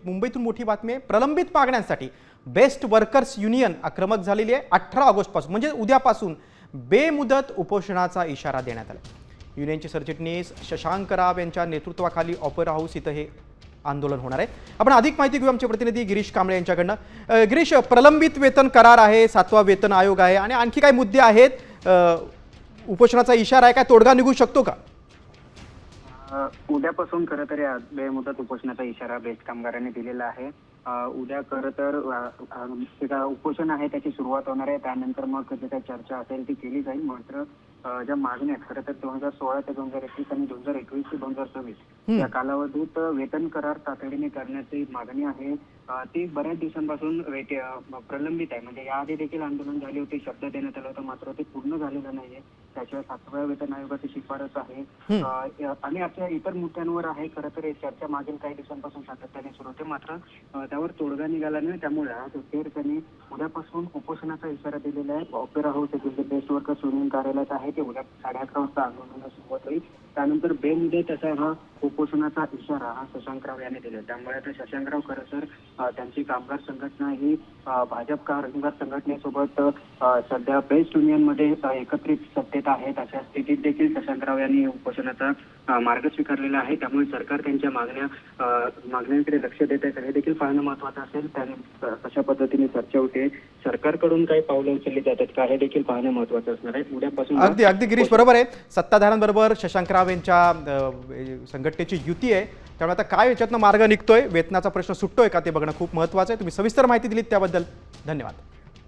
मुंबईतून मोठी बातमी आहे। प्रलंबित मागण्यांसाठी बेस्ट वर्कर्स युनियन आक्रमक झालेली आहे। 18 ऑगस्ट पासून म्हणजे उद्यापासून बेमुदत उपोषणाचा इशारा देण्यात आला। युनियनचे सरचिटणीस शशांक राव यांच्या नेतृत्वाखाली ऑपेरा हाऊस इथं हे आंदोलन होणार आहे। आपण अधिक माहिती घेऊ आमचे प्रतिनिधी गिरीश कांबळे यांच्याकडनं। गिरीश, प्रलंबित वेतन करार आहे, 7वा वेतन आयोग आहे आणि आणखी काही मुद्दे आहेत, उपोषणाचा इशारा आहे, काय तोडगा निघू शकतो का? उद्यापासून खरं तर या बेमुदत उपोषणाचा इशारा बेस्ट कामगारांनी दिलेला आहे। उद्या खरं तर जे उपोषण आहे त्याची सुरुवात होणार आहे। त्यानंतर मग जे काही चर्चा असेल ती केली जाईल। मात्र ज्या मागण्या खरं तर 2016 ते 2021 आणि 2021 ते 2026 या कालावधीत वेतन करार तातडीने करण्याची मागणी आहे, ती बऱ्याच दिवसांपासून प्रलंबित आहे। म्हणजे याआधी देखील आंदोलन झाले होते, शब्द देण्यात आला होता, मात्र ते पूर्ण झालेलं नाहीये। त्याशिवाय 7व्या वेतन आयोगाची शिफारस आहे आणि अशा इतर मुद्द्यांवर आहे। खरं तर चर्चा मागील काही दिवसांपासून सातत्याने सुरू होते, मात्र त्यावर तोडगा निघाला नाही। त्यामुळे आज अखेर त्यांनी उद्यापासून उपोषणाचा इशारा दिलेला आहे। ऑपेरा हाऊस येथील बेस्ट वर्कर्स युनियन कार्यालयात आहे ते उद्या 11:30 वाजता आंदोलनाला सुरुवात होईल। त्यानंतर बेमुदत असा हा उपोषणाचा इशारा हा शशांकराव यांनी दिला। त्यामुळे आता शशांकराव खरं तर त्यांची कामगार संघटना ही भाजप कामगार संघटनेसोबत सध्या बेस्ट युनियनमध्ये एकत्रित सत्तेत आहेत। अशा स्थितीत देखील शशांकराव यांनी उपोषणाचा मार्ग स्वीकारलेला आहे। त्यामुळे सरकार त्यांच्या मागण्यांकडे लक्ष देत आहे हे देखील पाहणं महत्त्वाचं असेल। त्याने कशा पद्धतीने चर्चा होते, सरकारकडून काही पावलं उचलली जातात का हे देखील पाहणं महत्त्वाचं असणार आहे। उद्यापासून अगदी गिरीश बरोबर आहे। सत्ताधाऱ्यांबरोबर शशांकराव यांच्या संघटनेची युती आहे, त्यामुळे आता काय याच्यातनं मार्ग निघतोय, वेतनाचा प्रश्न सुटतोय का ते बघणं खूप महत्त्वाचं आहे। तुम्ही सविस्तर माहिती दिलीत त्याबद्दल धन्यवाद।